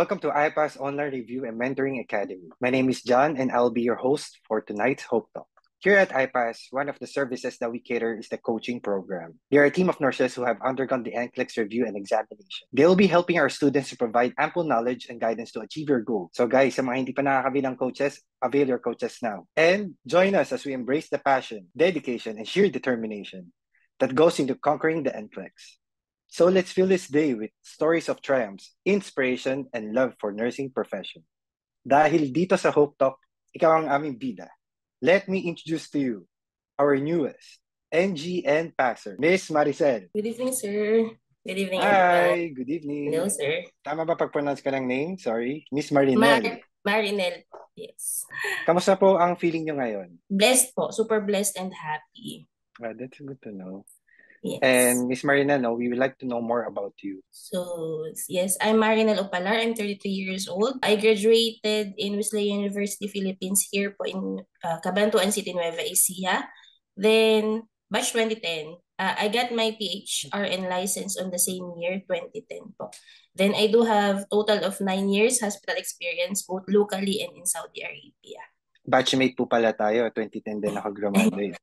Welcome to iPass Online Review and Mentoring Academy. My name is John and I'll be your host for tonight's Hope Talk. Here at iPass, one of the services that we cater is the coaching program. They are a team of nurses who have undergone the NCLEX review and examination. They'll be helping our students to provide ample knowledge and guidance to achieve your goal. So guys, sa mga hindi pa nakakabilang coaches, avail your coaches now. And join us as we embrace the passion, dedication, and sheer determination that goes into conquering the NCLEX. So let's fill this day with stories of triumphs, inspiration, and love for nursing profession. Dahil dito sa Hope Talk, ikaw ang aming bida. Let me introduce to you our newest NGN passer, Miss Maricel. Good evening, sir. Good evening, everyone. Hi, good evening. Hello, sir. Tama ba pag-pronounce ka ng name? Sorry. Miss Marinel. Marinel, yes. Kamusta po ang feeling nyo ngayon? Blessed po. Super blessed and happy. That's good to know. Yes. And Miss Marinel, we would like to know more about you. So, yes, I'm Marinel Opalar. I'm 33 years old. I graduated in Wesleyan University, Philippines here po in Cabanatuan City, Nueva Ecija. Then, batch 2010. I got my PHRN license on the same year, 2010 po. Then, I do have total of 9 years hospital experience, both locally and in Saudi Arabia. Batchmate po pala tayo. 2010 din ako graduate.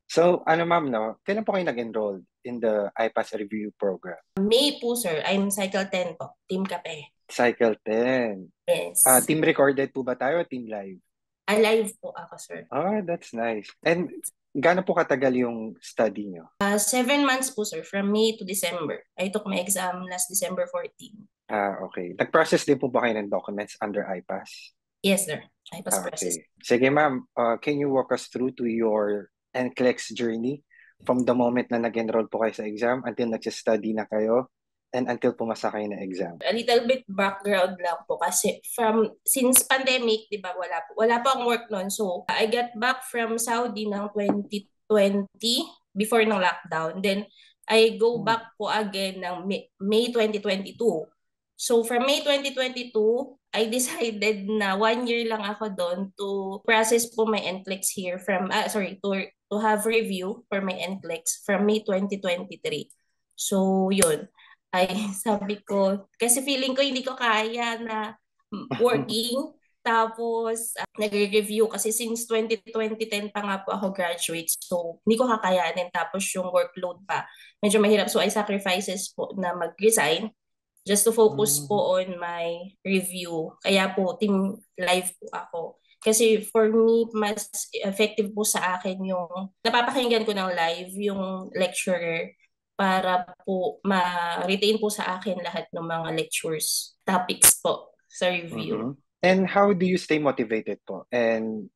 So, ma'am, kailan po kayo nag-enroll in the iPass review program? May po, sir. I'm Cycle 10 po. Team Kape. Cycle 10. Yes. Team recorded po ba tayo o team live? Live po ako, sir. Oh, that's nice. And gaano po katagal yung study nyo? 7 months po, sir. From May to December. I took my exam last December 14. Okay. Nag-process din po ba kayo ng documents under iPass? Yes, sir. iPass process. Sige, ma'am. Can you walk us through to your NCLEX journey from the moment na nag-enroll po kayo sa exam until nag-study na kayo and until pumasa kayo na exam? A little bit background lang po kasi since pandemic, di ba, wala pa akong work noon. So, I got back from Saudi ng 2020 before ng lockdown. Then, I go back po again ng May 2022. So, from May 2022, I decided na 1 year lang ako doon to process po my NCLEX here to have review for my NCLEX from May 2023. So, yun. Sabi ko, kasi feeling ko hindi ko kaya na working. Tapos, nagre-review kasi since 2010 pa nga po ako graduate. So, hindi ko kakayanin. Tapos yung workload pa, medyo mahirap. So, I sacrifices po na mag-resign just to focus po on my review. Kaya po, team live po ako. Kasi for me, mas effective po sa akin yung napapakinggan ko ng live, yung lecturer, para po ma-retain po sa akin lahat ng mga lectures, topics po sa review. And how do you stay motivated po? And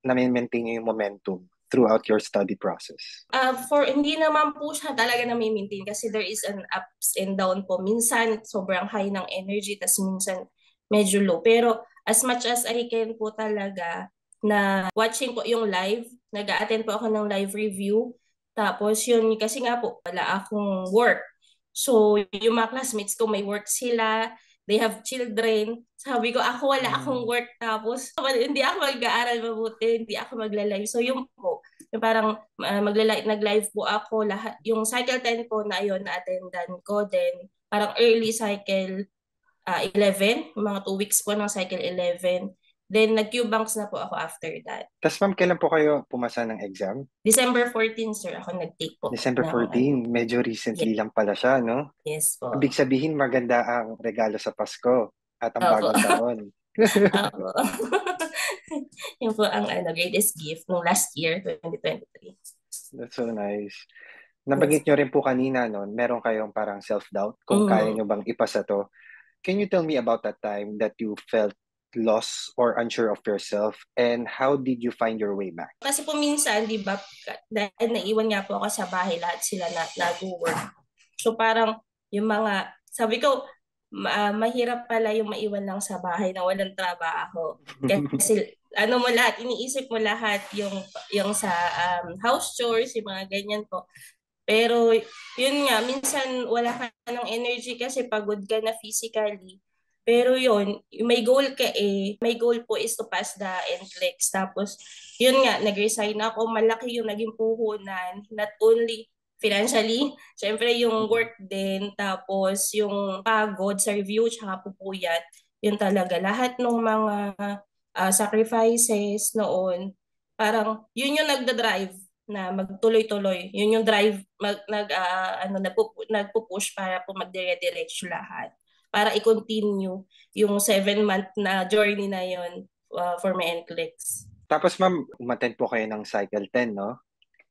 na-maintain yung momentum throughout your study process? Hindi naman po siya talaga na-maintain kasi there is an ups and down po. Minsan, sobrang high ng energy, tas minsan medyo low. Pero as much as I can po talaga na watching po yung live, nag-a-attend po ako ng live review. Tapos yun, kasi nga po, wala akong work. So, yung mga classmates ko, may work sila, they have children. Sabi ko, ako wala akong work. Tapos, hindi ako mag-aaral mabuti, hindi ako magla-live. So, yun po, yung parang nag-live po ako, lahat, yung cycle 10 po na yun, na-attendan ko. Then, parang early cycle 11, yung mga 2 weeks po ng cycle 11. Then, nag-Q-Banks na po ako after that. Tapos ma'am, kailan po kayo pumasa ng exam? December 14, sir, ako nag-take po. December 14, medyo recently lang pala siya, no? Yes po. Ibig sabihin, maganda ang regalo sa Pasko at ang bagong taon. Yun po ang greatest gift nung last year, 2023. That's so nice. Nabanggit nyo rin po kanina, no? Meron kayong parang self-doubt kung kaya nyo bang ipasa to. Can you tell me about that time that you felt lost or unsure of yourself and how did you find your way back? Kasi po minsan, di ba, dahil naiwan nga po ako sa bahay, lahat sila nag-work. So parang yung mga, sabi ko, mahirap pala yung maiwan lang sa bahay na walang trabaho. Kasi mo lahat, iniisip mo lahat yung sa house chores, yung mga ganyan po. Pero yun nga, minsan wala ka ng energy kasi pagod ka na physically. Pero yun, may goal ka may goal po is to pass the NCLEX. Tapos, yun nga, nag-resign ako. Malaki yung naging puhunan, not only financially, syempre yung work din, tapos yung pagod sa review, tsaka pupuyat, yun talaga. Lahat ng mga sacrifices noon, parang yun yung nagda-drive na magtuloy-tuloy. Yun yung drive, nagpupush para po magdire-diretso lahat. Para i-continue yung 7-month na journey na yun for my NCLEX. Tapos ma'am, umattend po kayo ng Cycle 10, no?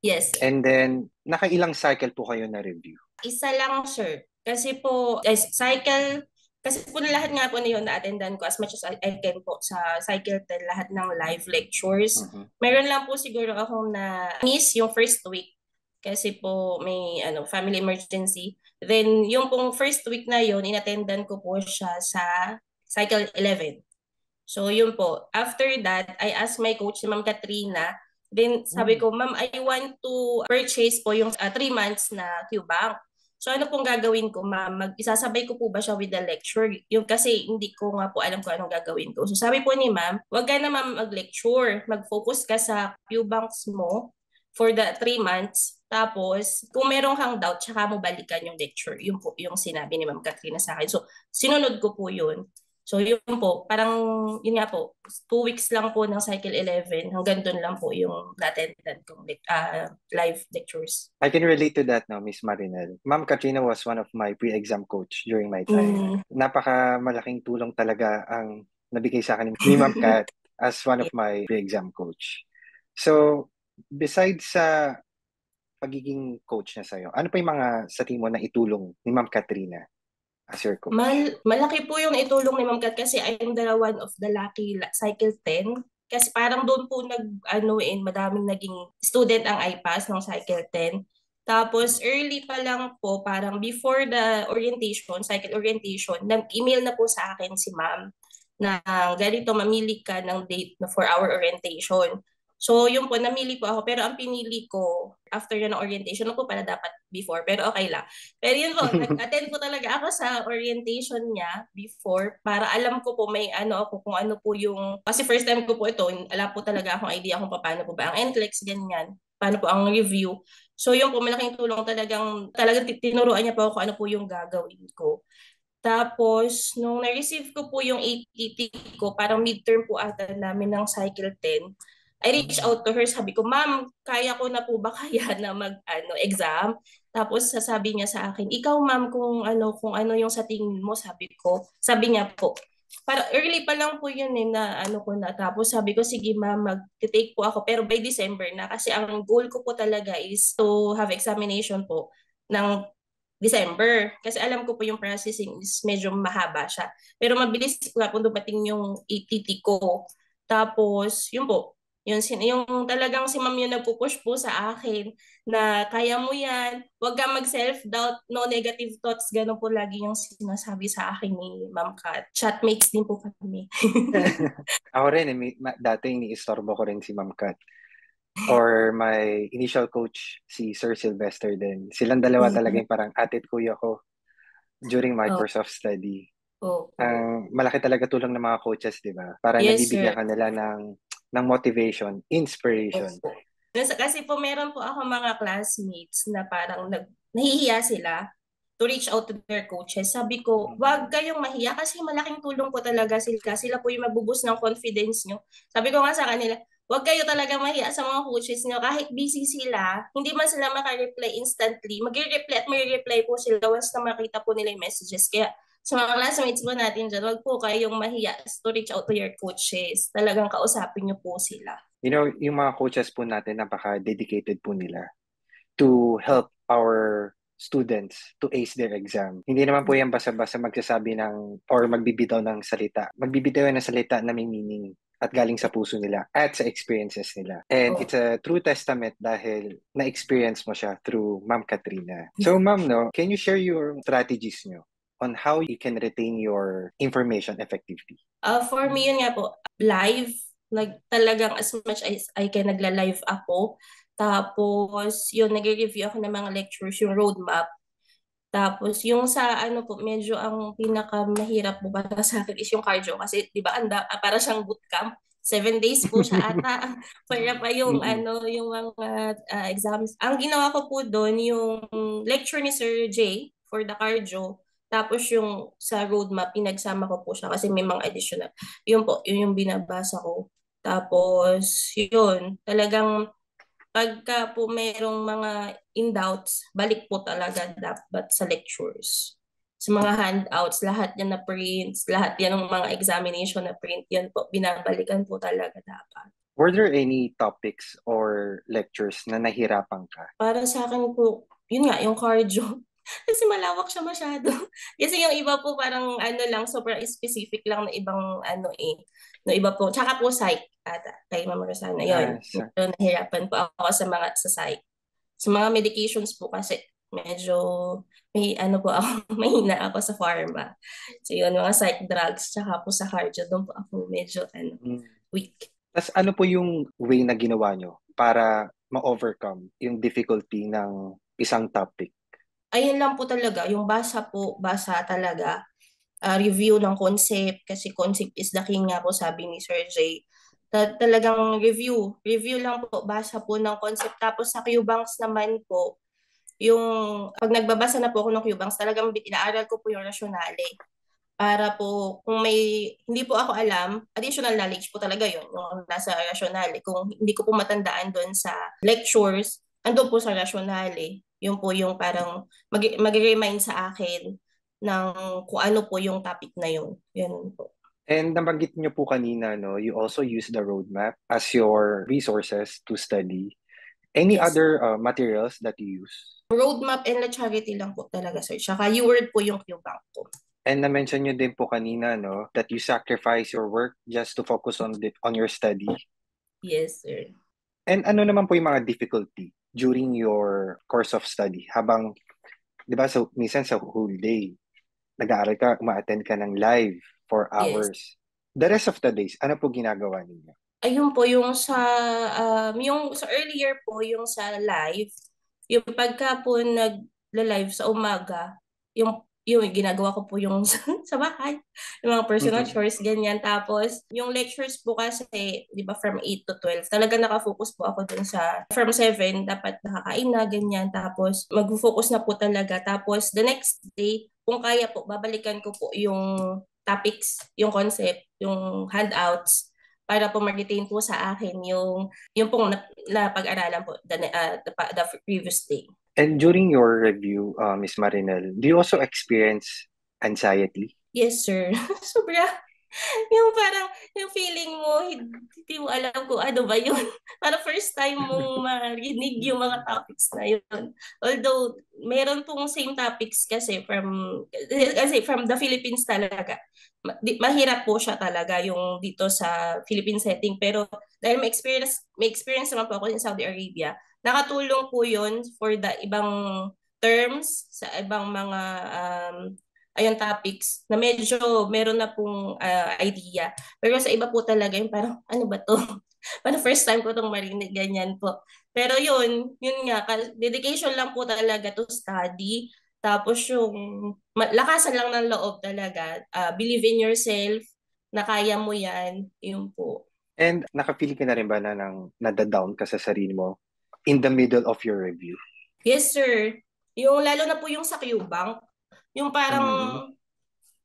Yes. And then, nakailang cycle po kayo na review? Isa lang, sir. Kasi po, cycle, kasi po lahat nga po na yun na-attendan ko as much as I can po sa cycle 10, lahat ng live lectures. Meron lang po siguro akong na-miss yung first week kasi po may family emergency. Then, yung pong first week na yun, inattendan ko po siya sa cycle 11. So, yun po. After that, I asked my coach, si Ma'am Katrina, then sabi ko, Ma'am, I want to purchase po yung 3 months na QBank. So ano pong gagawin ko, Ma'am? Isasabay ko po ba siya with the lecture? Yung kasi hindi ko nga po alam kung anong gagawin ko. So sabi po ni Ma'am, wag ka na Ma'am mag-lecture. Mag-focus ka sa QBanks mo for the 3 months. Tapos, kung merong kang doubt, tsaka mo balikan yung lecture. Yun po yung sinabi ni Ma'am Katrina sa akin. So, sinunod ko po yun. So yun po, parang yun nga po, 2 weeks lang po ng cycle 11, hanggang doon lang po yung na-attendan kong live lectures. I can relate to that now, Miss Marinel. Ma'am Katrina was one of my pre-exam coach during my time. Napaka malaking tulong talaga ang nabigay sa akin ni Ma'am Kat as one of my pre-exam coach. So, besides sa pagiging coach na sa'yo, ano pa yung mga sa tingin mo na itulong ni Ma'am Katrina as your coach? Malaki po yung itulong ni Ma'am Kat kasi I'm the one of the lucky cycle 10. Kasi parang doon po madaming naging student ang IPAS ng cycle 10. Tapos early pa lang po, parang before the orientation, cycle orientation, nag-email na po sa akin si Ma'am na ganito, mamili ka ng date for our orientation. So yun po, namili po ako. Pero ang pinili ko, after yun ng orientation, po pala dapat before, pero okay lang. Pero yun po, nag-attend po talaga ako sa orientation niya before para alam ko po may kung ano po yung, kasi first time ko po ito, alam po talaga akong idea kung paano po ba ang NCLEX, ganyan, paano po ang review. So yun po, malaking tulong talagang tinuruan niya po ako ano po yung gagawin ko. Tapos, nung na-receive ko po yung ATT ko, parang midterm po ata namin ng cycle 10, I reached out to her, sabi ko, Ma'am, kaya ko na po ba kaya na exam? Tapos sasabi niya sa akin, ikaw Ma'am, kung ano yung sa tingin mo, sabi niya po. Para early pa lang po yun na ko na. Tapos sabi ko, sige Ma'am, mag-take po ako. Pero by December na, kasi ang goal ko po talaga is to have examination po ng December. Kasi alam ko po yung processing is medyo mahaba siya. Pero mabilis po nga po dumating yung ATT ko. Tapos, yun po, yung talagang si Ma'am yung nagpupush po sa akin na kaya mo yan, huwag kang mag-self-doubt, no negative thoughts, gano'n po lagi yung sinasabi sa akin ni Ma'am Kat. Chatmates din po kami. Ako rin, dati iniistorbo ko rin si Ma'am Kat. Or my initial coach, si Sir Sylvester din. Silang dalawa talaga yung parang atit kuya ko during my course of study. Malaki talaga tulong ng mga coaches, di ba? Para nabibigyan ka nila ng motivation, inspiration. Kasi po meron po ako mga classmates na parang nahihiya sila to reach out to their coaches. Sabi ko, wag kayong mahiya kasi malaking tulong po talaga sila. Sila po yung mabuboost ng confidence nyo. Sabi ko nga sa kanila, wag kayo talaga mahiya sa mga coaches nyo. Kahit busy sila, hindi man sila makareply instantly. Mag-reply at mag-reply po sila once na makita po nila yung messages. Kaya sa mga classmates po natin dyan, wag po kayong mahiya to reach out to your coaches. Talagang kausapin nyo po sila. You know, yung mga coaches po natin, napaka-dedicated po nila to help our students to ace their exam. Hindi naman po yan basta-basta magsasabi or magbibitaw ng salita. Magbibitaw ng salita na may meaning at galing sa puso nila at sa experiences nila. And it's a true testament dahil na-experience mo siya through Ma'am Katrina. So Ma'am, can you share your strategies nyo on how you can retain your information effectively? For me, yun nga po, live, talagang as much as I can nagla-live ako. Tapos, yun, nag-review ako ng mga lectures, yung roadmap. Tapos, yung sa medyo ang pinaka-mahirap po para sa akin is yung cardio. Kasi, di ba, para siyang bootcamp. 7 days po siya ata para pa yung Mm-mm. yung mga exams. Ang ginawa ko po doon yung lecture ni Sir J for the cardio. Tapos yung sa roadmap, pinagsama ko po siya kasi may mga additional. Yun po, yun yung binabasa ko. Tapos, yun, talagang pagka po merong mga in doubts, balik po talaga dapat sa lectures. Sa mga handouts, lahat yan na prints, lahat yan ng mga examination na print, yan po, binabalikan po talaga dapat. Were there any topics or lectures na nahirapan ka? Para sa akin po, yun nga, yung cardio. Kasi malawak siya masyado. Kasi yung iba po parang lang, super specific lang na ibang no iba po. Tsaka po psych ata, kay Ma'am Rosana. Yun, medyo nahirapan po ako sa psych. Sa mga medications po kasi medyo may po ako, mahina ako sa pharma. So yun, mga psych drugs, tsaka po sa cardio, doon po ako medyo Mm. weak. Tas ano po yung way na ginawa nyo para ma-overcome yung difficulty ng isang topic? Ayun lang po talaga, yung basa talaga. Review ng concept, kasi concept is the king nga po sabi ni Sir J. Talagang review lang po, basa po ng concept. Tapos sa Q-Banks naman po, yung pag nagbabasa na po ako ng Q-Banks, talagang inaaral ko po yung rasyonale. Para po, kung may hindi po ako alam, additional knowledge po talaga yun, yung nasa rasyonale. Kung hindi ko po matandaan doon sa lectures, ando po sa rasyonale. Yun po yung parang mag-remind sa akin ng kung ano po yung topic na yun. Yun po. And nabanggit nyo po kanina, no, you also use the roadmap as your resources to study. Any Yes. other materials that you use? Roadmap and la charity lang po talaga, sir. Tsaka U-Word po yung Q-Bank ko. And na-mention nyo din po kanina, no, that you sacrifice your work just to focus on your study. Yes, sir. And ano naman po yung mga difficulty during your course of study? Habang, di ba, so, minsan sa whole day, nag-aaral ka, uma-attend ka ng live for Yes. hours. The rest of the days, ano po ginagawa ninyo? Ayun po, yung sa earlier po, yung sa live, yung pagka po nag-live sa umaga, yung ginagawa ko po yung sa bahay, yung mga personal Mm-mm. chores, ganyan. Tapos, yung lectures po kasi, di ba, from 8 to 12, talaga nakafocus po ako dun from 7, dapat nakakain na, ganyan. Tapos, mag-focus na po talaga. Tapos, the next day, kung kaya po, babalikan ko po yung topics, yung concept, yung handouts, para po mag-retain po sa akin yung pong napag-aralan po the previous day. And during your review, Miss Marinel, do you also experience anxiety? Yes, sir. Sobra. Yung parang, yung feeling mo, hindi mo alam kung ano ba yun. Para first time mong marinig yung mga topics na yun. Although, meron pong same topics kasi from the Philippines talaga. Mahirap po siya talaga yung dito sa Philippine setting. Pero dahil may experience naman po ako in Saudi Arabia, nakatulong po yun for the ibang terms, sa ibang mga topics na medyo meron na pong idea. Pero sa iba po talaga yung parang, ano ba to? Parang first time ko itong marinig, ganyan po. Pero yun nga, dedication lang po talaga to study. Tapos yung lakasan lang ng loob talaga. Believe in yourself, na kaya mo yan, yun po. And nakapili ka na rin ba na nada-down ka sa sarili mo in the middle of your review? Yes, sir. Yung lalo na po yung sa Q-Bank, yung parang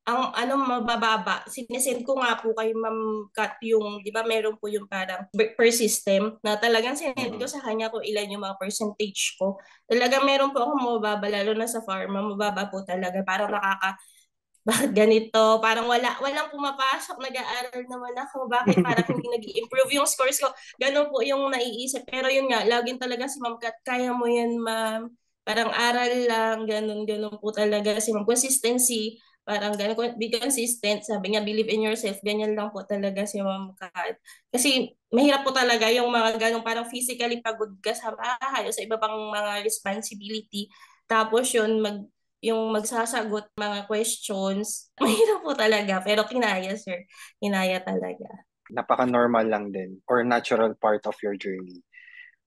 Mm-hmm. ang mabababa, sinesend ko nga po kay Ma'am Kat yung, di ba meron po yung parang per system na talagang sinend ko Mm-hmm. sa kanya kung ilan yung mga percentage ko. Talagang meron po ako mababa, lalo na sa pharma, mababa po talaga. Parang bakit ganito? Parang walang pumapasok, nag-aaral naman ako. Bakit parang hindi nag-improve yung scores ko? Ganun po yung naiisip. Pero yun nga, laging talaga si Ma'am Kat, kaya mo yan, ma'am. Parang aral lang, ganun po talaga si Ma'am. Consistency, parang ganun, be consistent. Sabi niya, believe in yourself. Ganyan lang po talaga si Ma'am Kat. Kasi mahirap po talaga yung mga ganun, parang physically pagod ka sa bahay o sa iba pang mga responsibility. Tapos yun, yung magsasagot mga questions, mahirap po talaga. Pero kinaya, sir. Kinaya talaga. Napaka-normal lang din or natural part of your journey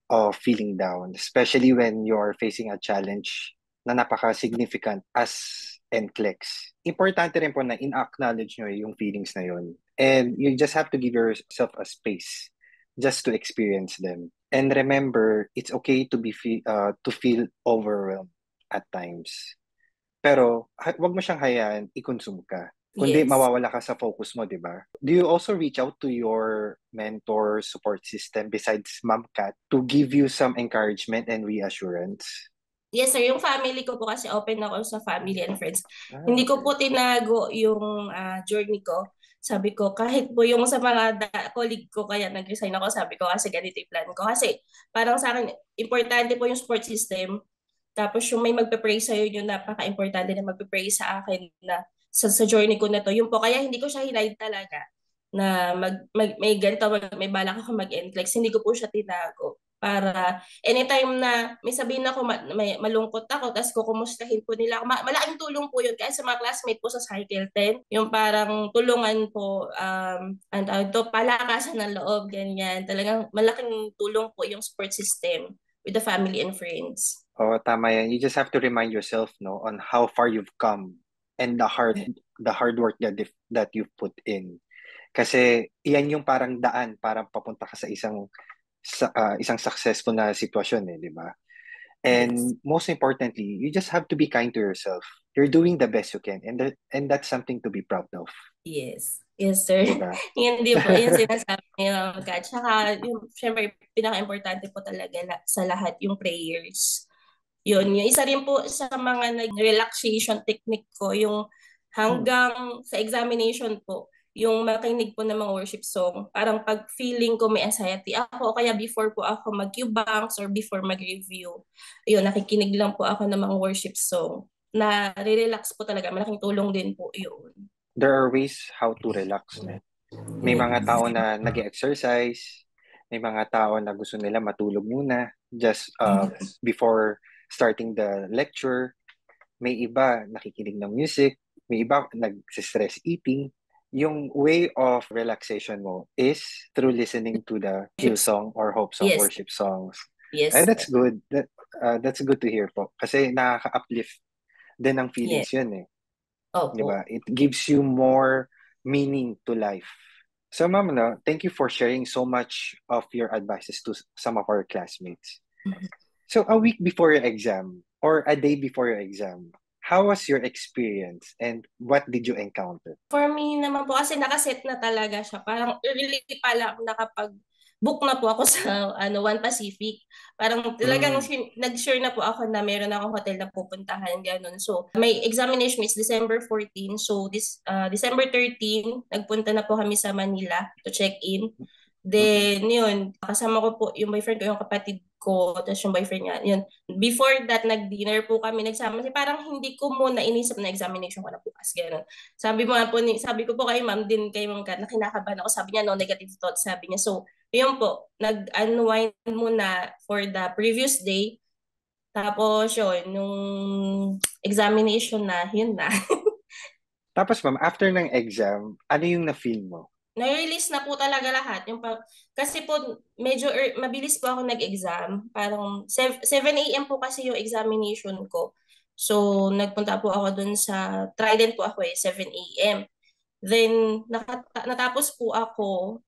of feeling down, especially when you're facing a challenge na napaka-significant as NCLEX. Importante rin po na in-acknowledge nyo yung feelings na yun. And you just have to give yourself a space just to experience them. And remember, it's okay to to feel overwhelmed at times. Pero wag mo siyang hayaan i-consume ka. Kundi Yes. mawawala ka sa focus mo, di ba? Do you also reach out to your mentor support system besides Ma'am Kat to give you some encouragement and reassurance? Yes, sir. Yung family ko po kasi open ako sa family and friends. Hindi ko Okay. po tinago yung journey ko. Sabi ko, kahit po yung sa mga colleague ko, kaya nag-resign ako, sabi ko kasi ganito yung plan ko. Kasi parang sa akin, importante po yung support system. Tapos yung may magpe-pray sa'yo, yung napaka-importante na magpe-pray sa akin na sa journey ko na to. Yun po, kaya hindi ko siya hinayad talaga na may ganito, may balak ako mag-NCLEX. Hindi ko po siya tinago. Para anytime na may sabihin ako, may malungkot ako, tapos kukumustahin po nila ako. Malaking tulong po yun. Kaya sa mga classmate po sa Cycle 10, yung parang tulungan po, palakasan ng loob, ganyan. Talagang malaking tulong po yung support system with the family and friends. Oh, tama yan. You just have to remind yourself, no, on how far you've come and the hard work that you've put in. Kasi iyan yung parang daan para papunta ka sa isang successful na sitwasyon eh, di ba? Yes. And most importantly, you just have to be kind to yourself. You're doing the best you can, and that's something to be proud of, Yes. Yes, sir. di ba? Yan din po, yan sinasabi niyo, Kat. Tsaka, yung, syempre, pinaka-importante po talaga sa lahat yung prayers. Yun, yung isa rin po sa mga relaxation technique ko, yung hanggang sa examination po, yung makinig po ng mga worship song. Parang pag feeling ko may anxiety ako, kaya before po ako mag-Q-banks or before mag-review, yun, nakikinig lang po ako ng mga worship song na relax po talaga. Malaking tulong din po yun. There are ways how to relax, no? May mga tao na nag-exercise, may mga tao na gusto nila matulog muna just before starting the lecture. May iba nakikinig ng music, may iba nag-stress eating. Yung way of relaxation mo is through listening to the Hillsong or Hope Song Yes. worship songs. Yes. And that's good. That's good to hear po. Kasi nakaka-uplift din ang feelings Yes. yun eh. Di Opo. ba? It gives you more meaning to life. So ma'am, no, thank you for sharing so much of your advices to some of our classmates. So a week before your exam or a day before your exam, how was your experience and what did you encounter? For me naman po, kasi nakaset na talaga siya. Parang early pa lang nakapag-book na po ako sa One Pacific. Parang talagang nag-sure na po ako na meron akong hotel na pupuntahan, gano'n. So, may examination is December 14. So, December 13, nagpunta na po kami sa Manila to check-in. Then, yun, kasama ko po yung boyfriend ko, yung kapatid ko, tapos yung boyfriend niya. Yun. Before that, nag-dinner po kami, nagsama. Kasi parang hindi ko muna inisip na examination ko na bukas. Gano'n. Sabi ko po kay ma'am din, kay ma'am Kat, na kinakabahan ako. Sabi niya, no negative thoughts, sabi niya. So, yun po, nag-unwind muna for the previous day. Tapos, yun, nung examination na, yun na. Tapos ma'am, after ng exam, ano yung na-feel mo? Na-release na po talaga lahat. Kasi po, medyo mabilis po ako nag-exam. Parang 7 a.m. po kasi yung examination ko. So, nagpunta po ako dun sa, Trident po ako 7 a.m. Then, natapos po ako,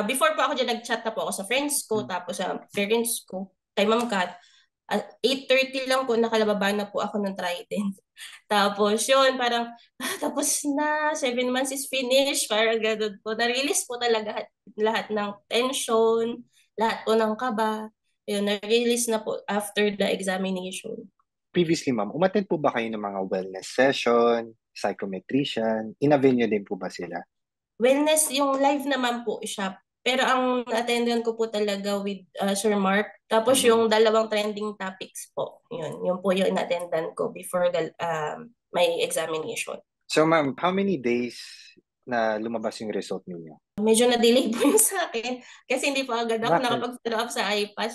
before po ako dyan, nag-chat na po ako sa friends ko, tapos sa parents ko, kay Ma'am Kat. At 8:30 lang po, nakalababa na po ako ng Trident. Tapos yun, parang, tapos na, 7 months is finished, parang gano'n po. Na-release po talaga lahat ng tension, lahat po ng kaba. Yun, na-release na po after the examination. Previously ma'am, umattend po ba kayo ng mga wellness session, psychometrician? In-avail nyo din po ba sila? Wellness, yung live naman po siya. Pero ang attendan ko po talaga with Sir Mark. Tapos yung dalawang trending topics po. Yun po yung attendan ko before my examination. So ma'am, how many days na lumabas yung result niyo? Medyo na-delay po yung sa akin kasi hindi po agad ako Bakit? nakapag-follow up sa IPAS.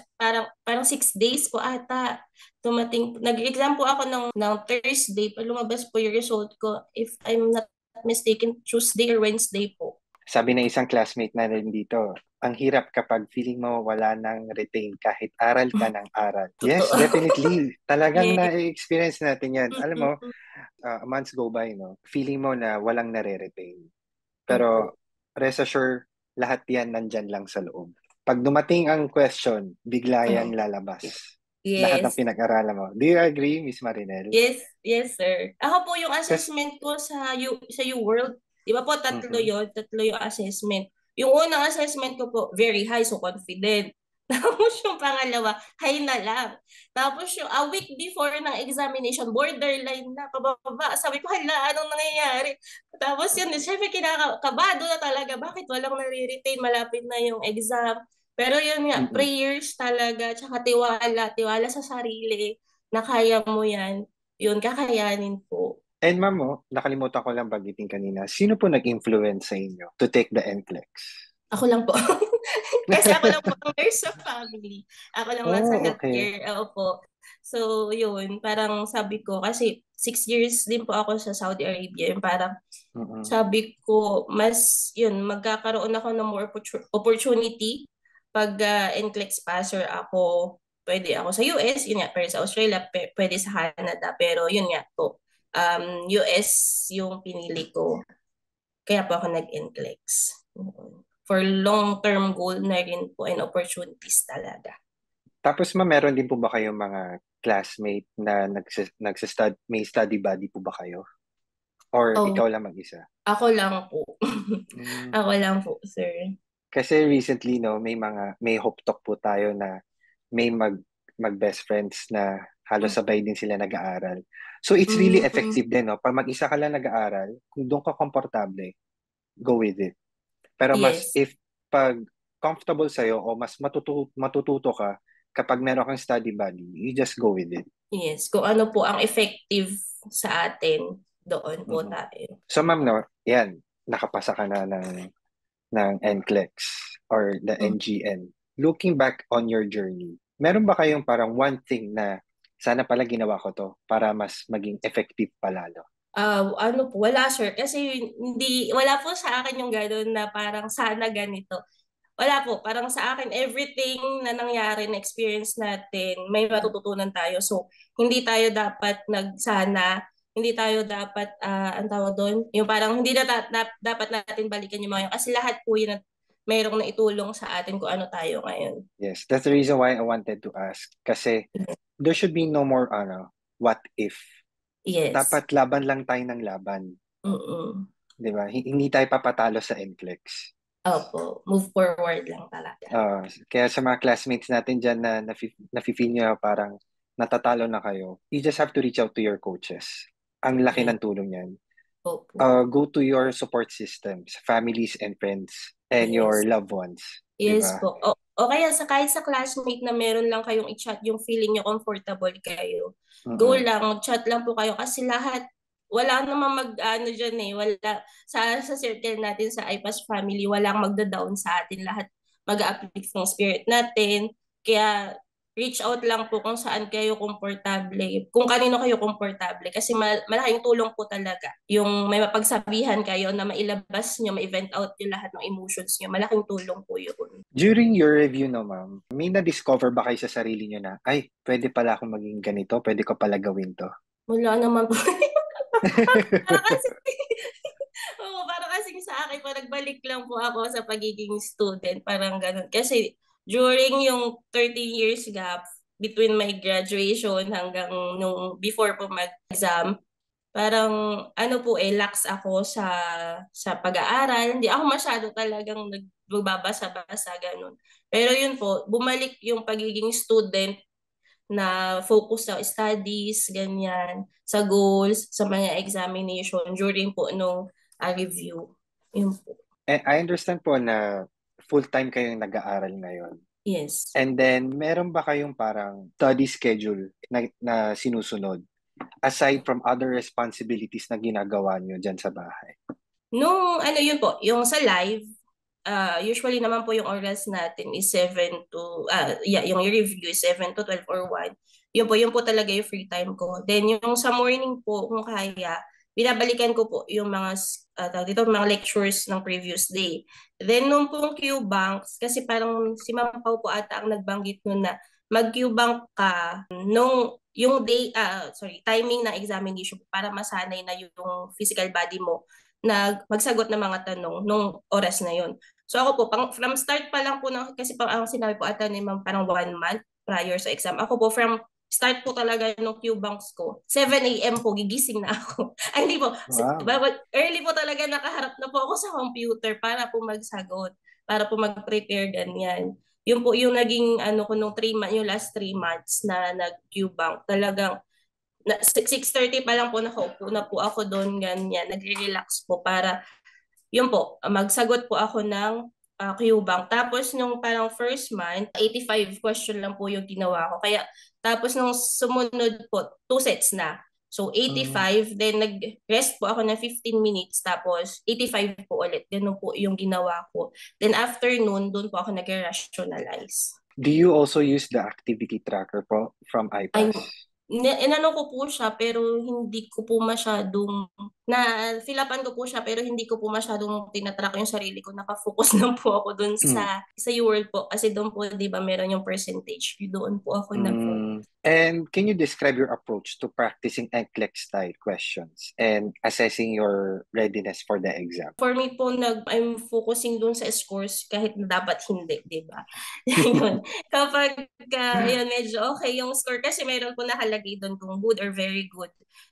Parang 6 days po ata tumating. Nag-exam po ako ng Thursday pa lumabas po yung result ko. If I'm not mistaken, Tuesday or Wednesday po. Sabi ng isang classmate na rin dito, ang hirap kapag feeling mo wala nang retain kahit aral ka ng aral. Yes, Totoo. definitely. Talagang Yes. na-experience natin yan. Alam mo, Mm-mm. months go by, no? Feeling mo na walang nare-retain. Opo. Pero rest assured, lahat yan nandyan lang sa loob. Pag dumating ang question, bigla yan Mm. lalabas. Lahat ng Yes. pinag-aralan mo. Do you agree, Miss Marinel? Yes, yes, sir. Ako po yung Kasi, assessment ko sa U-World. Di ba po, mhm. tatlo yung assessment. Yung unang assessment ko po, very high, so confident. Tapos yung pangalawa, high na lang. Tapos yung a week before ng examination, borderline na, pababa. Sabi ko, hala, anong nangyayari? Tapos yun, syempre kinakabado na talaga. Bakit walang nare-retain? Malapit na yung exam. Pero yun nga, Mm-mm. prayers talaga, tsaka tiwala sa sarili na kaya mo yan. Yun, kakayanin po. And ma'am, nakalimutan ko lang bagitin kanina. Sino po nag-influence sa inyo to take the NCLEX? Ako lang po. Kasi ako lang po ang nurse sa family. Ako lang nasa Oh, okay. healthcare. Oo po. So, yun. Parang sabi ko, kasi 6 years din po ako sa Saudi Arabia. Yung parang Mm-mm. sabi ko, mas, yun, magkakaroon ako ng more opportunity pag NCLEX passer ako. Pwede ako sa US, yun nga, pero sa Australia, pwede sa Canada. Pero yun nga po, US yung pinili ko. Kaya po ako nag-NCLEX. For long-term goal na rin po and opportunities talaga. Tapos ma'am, meron din po ba kayong mga classmate na may study buddy po ba kayo? Or Oh, ikaw lang mag-isa? ako lang po. Mm. Ako lang po, sir. Kasi recently, no, may hope talk po tayo na may mag-best friends na halos sabay din sila nag-aaral. So it's really Mm, effective din, no? Pag mag-isa ka lang nag-aaral, kung doon ka komportable, go with it. Pero yes. pag comfortable sa'yo o mas matututo ka kapag meron kang study buddy, you just go with it. Yes. Kung ano po ang effective sa atin, doon po Mhm. tayo. So ma'am, no, yan, nakapasa ka na ng NCLEX or the Mm. NGN. Looking back on your journey, meron ba kayong parang one thing na sana pala ginawa ko to para mas maging effective palalo? Ano po, wala sir. Kasi wala po sa akin yung gano'n na parang sana ganito. Wala po, parang sa akin, everything na nangyari na experience natin, may Mhm. matututunan tayo. So, hindi tayo dapat nagsana, hindi tayo dapat, ang tawag doon, yung parang hindi dapat natin balikan yung mga yun. Kasi lahat po yun at mayroong naitulong sa atin kung ano tayo ngayon. Yes, that's the reason why I wanted to ask. Kasi there should be no more what if. Yes. Dapat laban lang tayo ng laban. Mm-mm. Di ba? Hindi tayo papatalo sa NCLEX. Opo, move forward lang talaga. Kaya sa mga classmates natin dyan na nafe-feel nyo parang natatalo na kayo, you just have to reach out to your coaches. Ang laki Yes. ng tulong yan. Opo. Go to your support systems, families and friends, and your Yes. loved ones. Di Yes ba? po. O kaya kahit sa classmate na meron lang kayong i-chat yung feeling nyo comfortable kayo. Go Mm-mm. lang, mag-chat lang po kayo kasi lahat, wala namang ano dyan eh. Wala, sa circle natin, sa iPass family, walang magda-down sa atin. Lahat mag-uplift ng spirit natin. Kaya reach out lang po kung saan kayo komportable, kung kanino kayo komportable. Kasi malaking tulong po talaga. Yung may mapagsabihan kayo na mailabas nyo, ma-event out yung lahat ng emotions nyo. Malaking tulong po yun. During your review no, ma'am, may na-discover ba kayo sa sarili nyo na, ay, pwede pala akong maging ganito, pwede ko pala gawin to? Wala naman po. Para kasi, oo, para kasi sa akin, parang nagbalik lang po ako sa pagiging student. Parang ganun. Kasi during yung 13 years gap between my graduation hanggang nung before po mag-exam, parang ano po lax ako sa pag-aaral. Hindi ako masyado talagang nagbabasa-basa ganun. Pero yun po, bumalik yung pagiging student na focus sa studies, ganyan, sa goals, sa mga examination during po nung review. Yun po. I understand po na full-time kayong nag-aaral ngayon. Yes. And then, meron ba kayong parang study schedule na sinusunod aside from other responsibilities na ginagawa nyo dyan sa bahay? Nung ano yun po, yung sa live, usually naman po yung oras natin is 7 to, yeah, yung review is 7 to 12 or 1. Yun po talaga yung free time ko. Then yung sa morning po, kung kaya, binabalikan ko po yung mga dito mga lectures ng previous day. Then nung pong Q-Banks, kasi parang si Ma'am Pao po ata ang nagbanggit nun na mag-Q-Bank ka nung yung timing ng examination para masanay na yung physical body mo na magsagot ng mga tanong nung oras na yon. So ako po, from start pa lang po, kasi ang sinabi po ata ni Ma'am parang 1 month prior sa exam. Ako po, from start po talaga nung Q-Banks ko, 7 a.m. po, gigising na ako. Ay, hindi po. Wow. Early po talaga nakaharap na po ako sa computer para po magsagot, para po mag-prepare ganyan. Yun po yung naging ko nung 3 months, yung last 3 months na nag-Q-Bank. Talagang 6:30 pa lang po nakaupo na po ako doon ganyan. Nagre-relax po para yun po, magsagot po ako ng Q-Bank. Tapos nung parang first month, 85 question lang po yung ginawa ko. Kaya tapos nung sumunod po, 2 sets na. So 85, then nag-rest po ako ng 15 minutes, tapos 85 po ulit. Ganun po yung ginawa ko. Then after noon, doon po ako nag-rationalize. Do you also use the activity tracker po from Ay, IPAS? inano ko po siya pero hindi ko po masyadong fill-upan ko po siya pero hindi ko po masyadong tinatrack yung sarili ko. Nakafocus lang po ako dun sa UWorld po kasi doon po 'di ba meron yung percentage. Doon po ako nag-focus. And can you describe your approach to practicing NCLEX style questions and assessing your readiness for the exam? For me po, I'm focusing dun sa scores kahit na dapat hindi, di ba? Yun. Kapag yun, medyo okay yung score kasi meron po nakalagay dun kung good or very good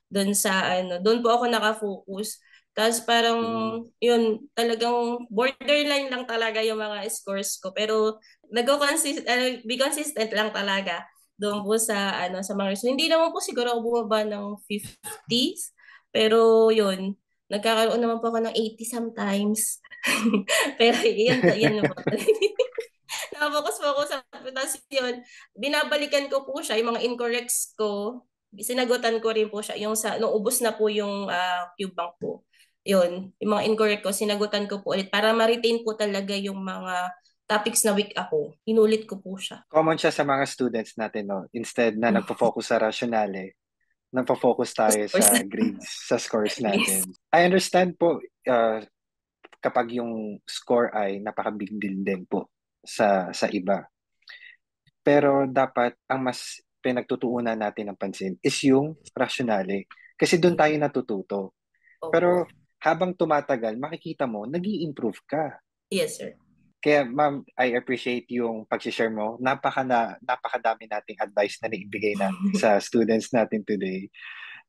dun sa dun po ako nakafocus. Tapos parang yun, talagang borderline lang talaga yung mga scores ko. Pero be consistent lang talaga doon po sa mga results. Hindi naman po siguro ako bumaba ng 50s, pero yun, nagkakaroon naman po ako ng 80 sometimes. Pero yan po. Nakapokus po ako sa tapos yun, binabalikan ko po siya, yung mga incorrects ko, sinagutan ko rin po siya. Yung nung ubos na po yung Q-Bank ko. Yun, yung mga incorrect ko, sinagutan ko po ulit para ma-retain po talaga yung mga topics na weak ako. Inulit ko po siya. Common siya sa mga students natin, no? Instead na nagpo-focus sa rationale, nagpo-focus tayo sa grades, sa scores natin. Yes. I understand po kapag yung score ay napaka-big deal din po sa iba. Pero dapat ang mas pinagtutuunan natin ng pansin is yung rationale. Kasi doon tayo natututo. Pero Opo. habang tumatagal, makikita mo, nag-i-improve ka. Yes, sir. Kaya ma'am, I appreciate yung pag-share mo. Napakadami nating advice na naibigay na sa students natin today.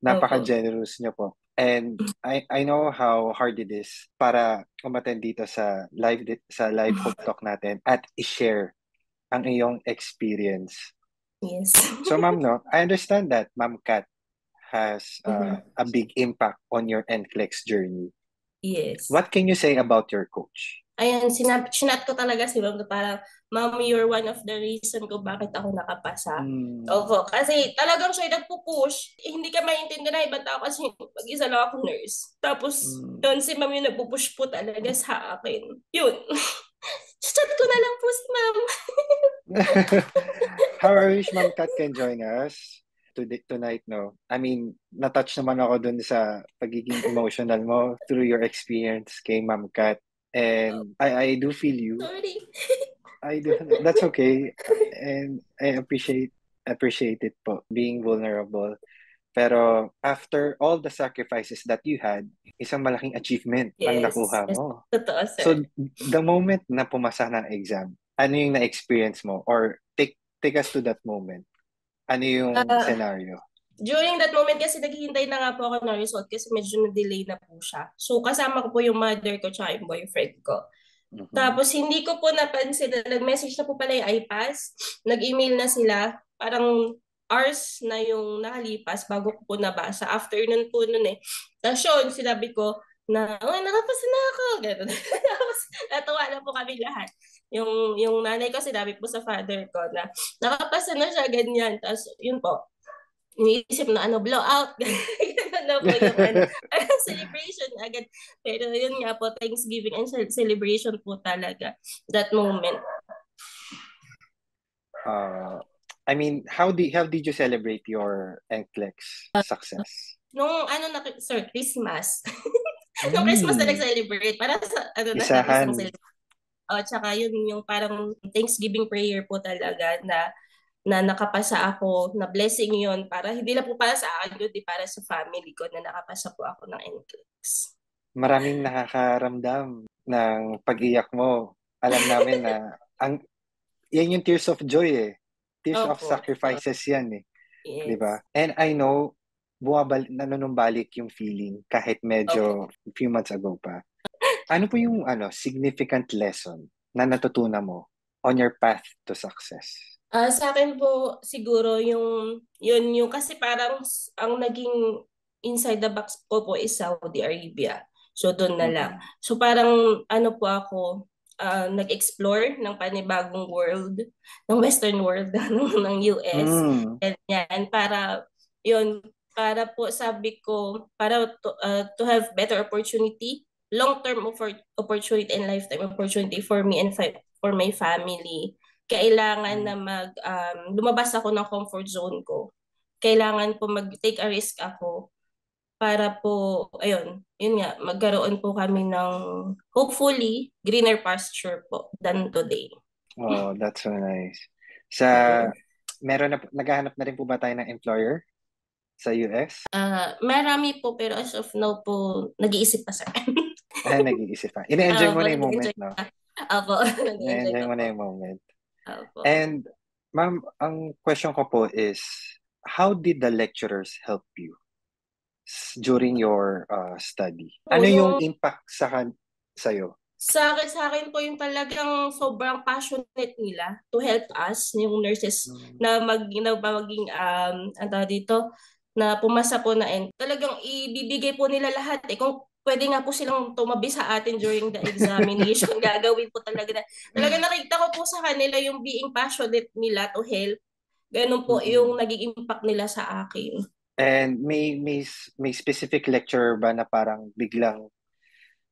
Napaka-generous niyo po. And I know how hard it is para umattend dito sa live Hope Talk natin at i-share ang iyong experience. Yes. So ma'am, no, I understand that Ma'am Kat has a big impact on your NCLEX journey. Yes. What can you say about your coach? Ayan, sinat ko talaga si Ma'am na parang, Ma'am, you're one of the reason ko bakit ako nakapasa. Opo, kasi talagang siya nagpupush. Hindi ka maintindihan na ibang tao kasi mag-isa lang ako nurse. Tapos, doon si Ma'am yung nagpupush po talaga sa akin. Yun. Chat ko na lang po si Ma'am. How I wish Ma'am Kat can join us tonight, no? I mean, na-touch naman ako dun sa pagiging emotional mo through your experience kay Ma'am Kat. And I do feel you. Sorry. I do. That's okay. And I appreciate it po, being vulnerable. Pero after all the sacrifices that you had, isang malaking achievement ang Yes. nakuha mo. Totoo, sir. So, the moment na pumasa ng exam, ano yung na-experience mo? Or take us to that moment. Ano yung scenario? During that moment kasi naghihintay na nga po ako ng result kasi medyo na-delay na po siya. So kasama ko po yung mother ko tsaka yung boyfriend ko. Tapos hindi ko po napansin na nag-message na po pala yung IPAS. Nag-email na sila. Parang hours na yung nakalipas bago ko po nabasa. Afternoon po nun eh. Tapos yun, sinabi ko na, nakapasa na ako. Ganun. Tapos natawa na po kami lahat. Yung nanay ko sinabi po sa father ko na nakapasa na siya ganyan. Tapos yun po, iniisip na blowout. Ganun na po yung celebration agad. Pero yun nga po, Thanksgiving and celebration po talaga that moment. I mean, how did you celebrate your NCLEX success? Nung sir, Christmas. Nung Christmas na Mm. nag-celebrate, para sa, ano na lang, isang Isahan. celebrate. Tsaka yun yung parang Thanksgiving prayer po talaga na nakapasa ako, na blessing yun, para hindi lang po para sa akin, kundi para sa family ko na nakapasa po ako ng NCLEX. Maraming nakakaramdam ng pag-iyak mo. Alam namin na ang yan yung tears of joy eh. Tears of Opo, totoo. sacrifices yan eh. 'Di ba? Yes. And I know nanunumbalik yung feeling kahit medyo Opo. few months ago pa. Ano po yung significant lesson na natutunan mo on your path to success? Sa akin po siguro yung kasi parang ang naging inside the box ko po is Saudi Arabia. So doon na lang. Mm-mm. So parang ano po ako, nag-explore ng panibagong world, ng western world ng US. Mm. And yan para yun para po sabi ko para to have better opportunity, long-term opportunity and lifetime opportunity for me and for my family, kailangan na lumabas ako ng comfort zone ko. Kailangan po mag-take a risk ako para po, ayun, yun nga, magkaroon po kami ng hopefully greener pasture po than today. Oh, that's so nice. Sa naghahanap na rin po ba tayo ng employer sa US? Marami po pero as of now po, nag-iisip pa sir. Nag-iisip pa. Ine-enjoy mo na yung moment, Nag-enjoy no? pa. Opo, nag-enjoy Ine-enjoy pa mo po. na yung moment. Opo. And, ma'am, ang question ko po is, how did the lecturers help you during your study? Po, Ano yung yung impact sa'yo? sa akin po yung talagang sobrang passionate nila to help us, yung nurses Mm. na maging ang tawag dito, na pumasa po na end. Talagang ibibigay po nila lahat eh. Kung pwede nga po silang tumabi sa atin during the examination, gagawin po talaga nakita ko po sa kanila yung being passionate nila to help. Ganun po yung Mm-mm. naging impact nila sa akin. And may specific lecture ba na parang biglang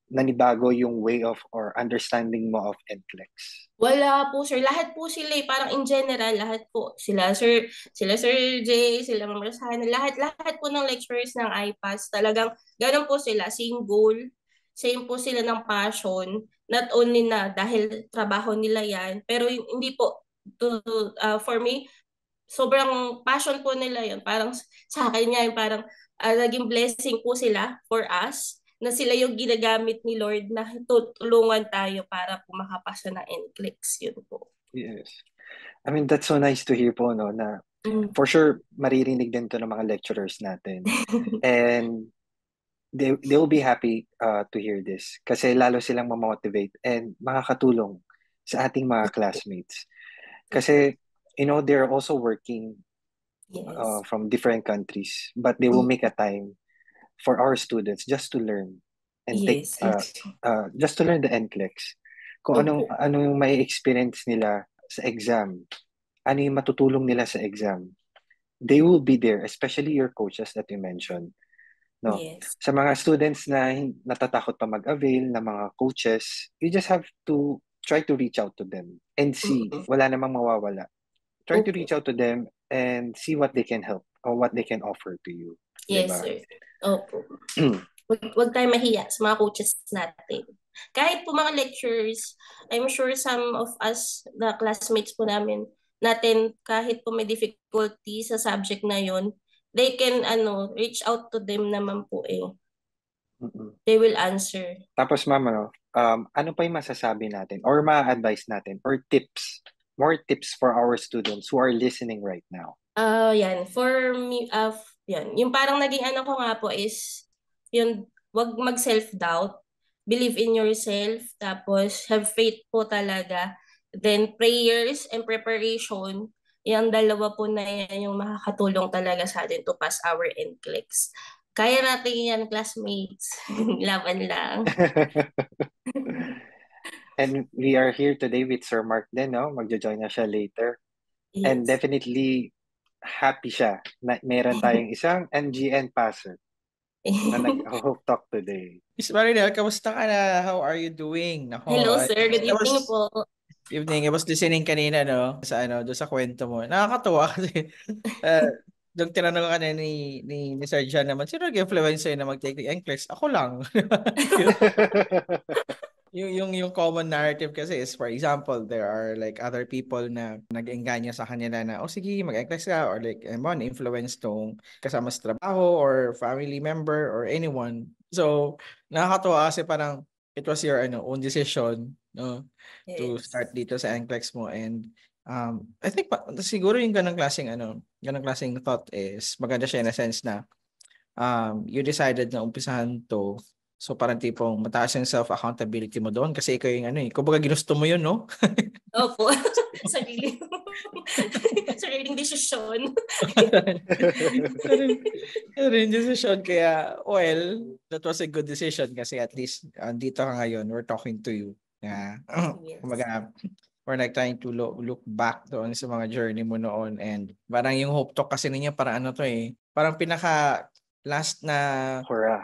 nanibago yung way of or understanding mo of NCLEX? Wala po sir, lahat po sila eh, parang in general, lahat po. Sila Sir Jay, sila Ma'am Rosana, lahat po ng lecturers ng IPAS, talagang ganun po sila, same goal, same po sila ng passion, not only na dahil trabaho nila yan, pero hindi po, for me, sobrang passion po nila yun. Parang sa akin nga, parang naging blessing po sila for us na sila yung ginagamit ni Lord na tutulungan tayo para po makapasa ng NCLEX. Yun po. Yes. I mean, that's so nice to hear po, no, na Mm. for sure, maririnig din to ng mga lecturers natin. And they will be happy to hear this kasi lalo silang mamotivate and makakatulong sa ating mga classmates. Kasi, they're also working Yes. from different countries, but they will Mm. make a time for our students just to learn and take Yes, yes. just to learn the NCLEX. Kung Opo. ano yung may experience nila sa exam, ano yung matutulong nila sa exam. They will be there, especially your coaches that you mentioned. No. Yes. Sa mga students na natatakot pa mag-avail ng mga coaches, you just have to try to reach out to them and see. Mm. Wala namang mawawala. Try to reach Opo. out to them and see what they can help or what they can offer to you. Yes, Diba? sir. Opo. Huwag tayo mahiya sa mga coaches natin. Kahit po mga lecturers, I'm sure some of us, the classmates po natin, kahit po may difficulty sa subject na yon, they can reach out to them naman po eh. Mm-mm. They will answer. Tapos ma'am, ano pa yung masasabi natin or ma-advise natin or more tips for our students who are listening right now? Yan. For me, yan. Yung parang naging ano ko nga po is, yun, wag mag-self-doubt. Believe in yourself. Tapos, have faith po talaga. Then, prayers and preparation. Yung dalawa po na yan yung makakatulong talaga sa atin to pass our NCLEX. Kaya natin yan, classmates. Laban lang. And we are here today with Sir Mark din, no? Magjo-join na siya later. And Yes. definitely happy siya na meron tayong isang NGN passer na nag-hope talk today. Miss Marinel, kamusta ka na? How are you doing? Nako, Hello, sir. Good evening po. Evening. I was listening kanina, no? Sa doon sa kwento mo. Nakakatuwa kasi Nung tinanong ka na ni Sir John naman, sino nag-influence sa'yo na mag-take ng NCLEX? Ako lang. Yung common narrative kasi is, for example, there are like other people na nag-engganyo sa kanila na, oh sige, mag-NCLEX ka, or like, influence tong kasama sa trabaho or family member or anyone. So, nakakatuwa kasi parang it was your own decision, no, to Yes. start dito sa NCLEX mo. And I think siguro yung ganong klaseng thought is maganda siya in a sense na you decided na umpisahan to. So parang tipong mataas yung self-accountability mo doon kasi ikaw yung kumbaga ginusto mo yun, no? Opo. Sariling sariling desisyon. Rin decision kaya, well, that was a good decision kasi at least dito ka ngayon, we're talking to you. Yeah. Yes. Kumbaga, we're like trying to look back doon sa mga journey mo noon, and parang yung Hope Talk kasi ninyo parang parang pinaka last na Hurrah.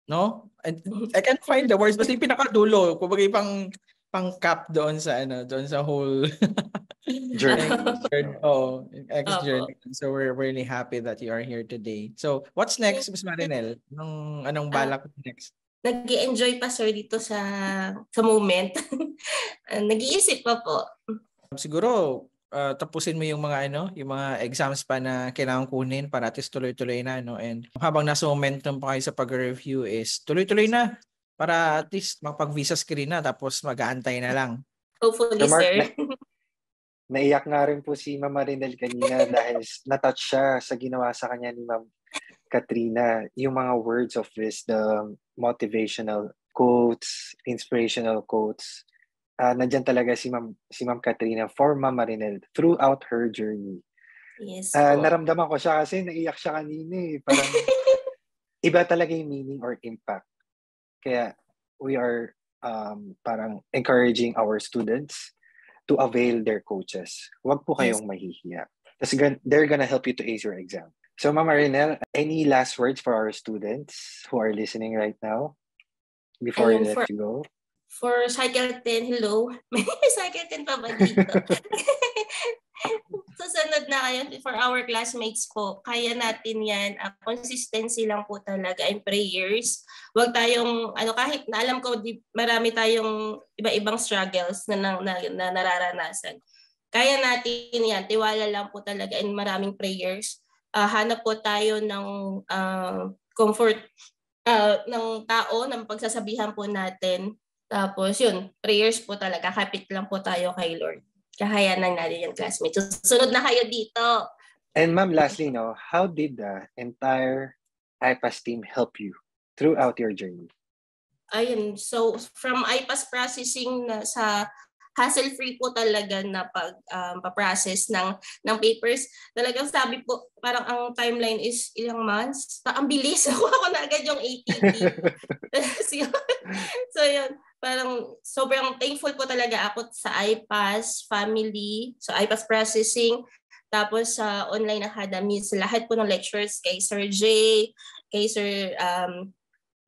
no? I can't find the words, basta yung pinakadulo, kumbaga yung pang cap doon sa whole Journey. X journey. So we're really happy that you are here today. So what's next, Ms. Marinel? Anong balak next? Nag-i-enjoy pa sir dito sa moment. Nag-iisip pa po. Siguro tapusin mo yung mga exams pa na kailangan kunin para at least tuloy-tuloy na, no? And habang nasa momentum pa kayo sa pag-review is tuloy-tuloy na para at least makapag-visa screen na tapos mag-aantay na lang. Hopefully, So, Mark, sir. naiyak nga rin po si Ma'am Marinel kanina dahil natouch siya sa ginawa sa kanya ni Ma'am Katrina. Yung mga words of wisdom, motivational quotes, inspirational quotes. Nandyan talaga si Ma'am Katrina for Ma'am Marinel throughout her journey. Yes po. Naramdaman ko siya kasi naiyak siya kanina eh. Parang iba talaga yung meaning or impact. Kaya we are parang encouraging our students to avail their coaches. Huwag po kayong mahihiya. They're gonna help you to ace your exam. So Ma'am Marinel, any last words for our students who are listening right now before we let you go? For Cycle 10, hello. May Cycle 10 pa ba dito? Susunod na kayo for our classmates po. Kaya natin yan. Consistency lang po talaga and prayers. Huwag tayong, kahit na alam ko, marami tayong iba-ibang struggles na nararanasan. Kaya natin yan. Tiwala lang po talaga and maraming prayers. Hanap po tayo ng comfort ng tao, ng pagsasabihan po natin. Tapos yun, prayers po talaga. Kapit lang po tayo kay Lord. Kahayanan natin yung classmates. Susunod na kayo dito. And ma'am, lastly, how did the entire IPAS team help you throughout your journey? Ayun, so from IPAS processing na sa hassle-free po talaga na pag-process ng papers. Talagang sabi po, parang ang timeline is ilang months. Ang bilis. Ako na agad yung ATP. So yun, parang sobrang thankful po talaga ako sa IPAS family, so IPAS processing, tapos sa online academy, sa lahat po ng lecturers, kay Sir Jay, kay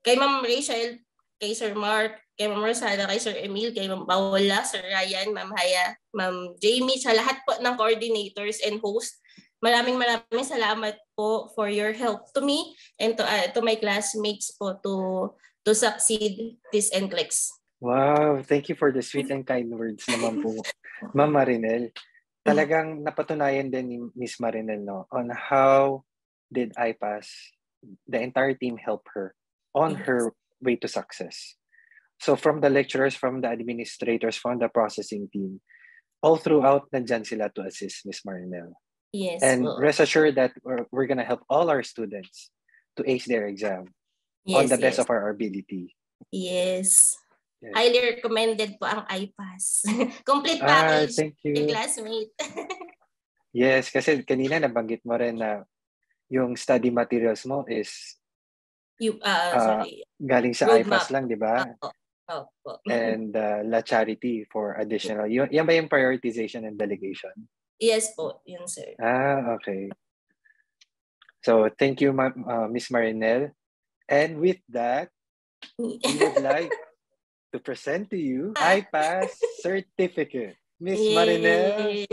kay Ma'am Rachel, kay Sir Mark, kay Ma'am Rosada, kay Sir Emil, kay Ma'am Paula, Sir Ryan, Ma'am Haya, Ma'am Jamie, sa lahat po ng coordinators and host. Maraming salamat po for your help to me and to my classmates po to succeed this NCLEX. Wow, thank you for the sweet and kind words naman po, Ma'am Marinel. Talagang napatunayan din ni Miss Marinel on how did IPAS, the entire team help her on her way to success. So from the lecturers, from the administrators, from the processing team, all throughout nandyan sila to assist Miss Marinel. Yes. And rest assured that we're gonna help all our students to ace their exam on the best of our ability. Yes. Highly recommended po ang IPAS. Complete package. Thank you. Classmate. Yes, kasi kanina nabanggit mo rin na yung study materials mo is galing sa IPAS lang, di ba? Opo. And La Charity for additional. Yan ba yung prioritization and delegation? Yes po, yun sir. Okay. So thank you, Miss Marinel. And with that, we would like to present to you IPAS certificate. Miss Marinel,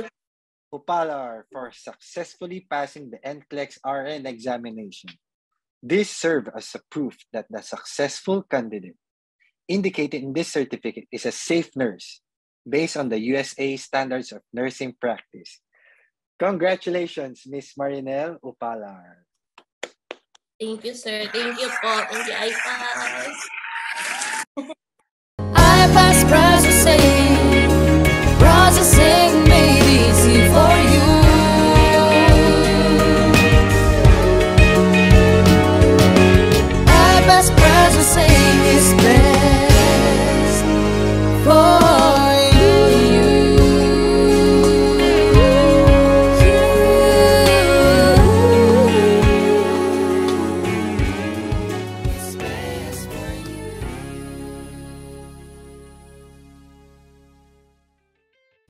Upalar for successfully passing the NCLEX RN examination. This served as a proof that the successful candidate indicated in this certificate is a safe nurse based on the USA Standards of Nursing Practice. Congratulations, Miss Marinelle Upalar. Thank you, sir. Thank you po. Thank you, iPass. iPass processing made easy for you. iPass processing.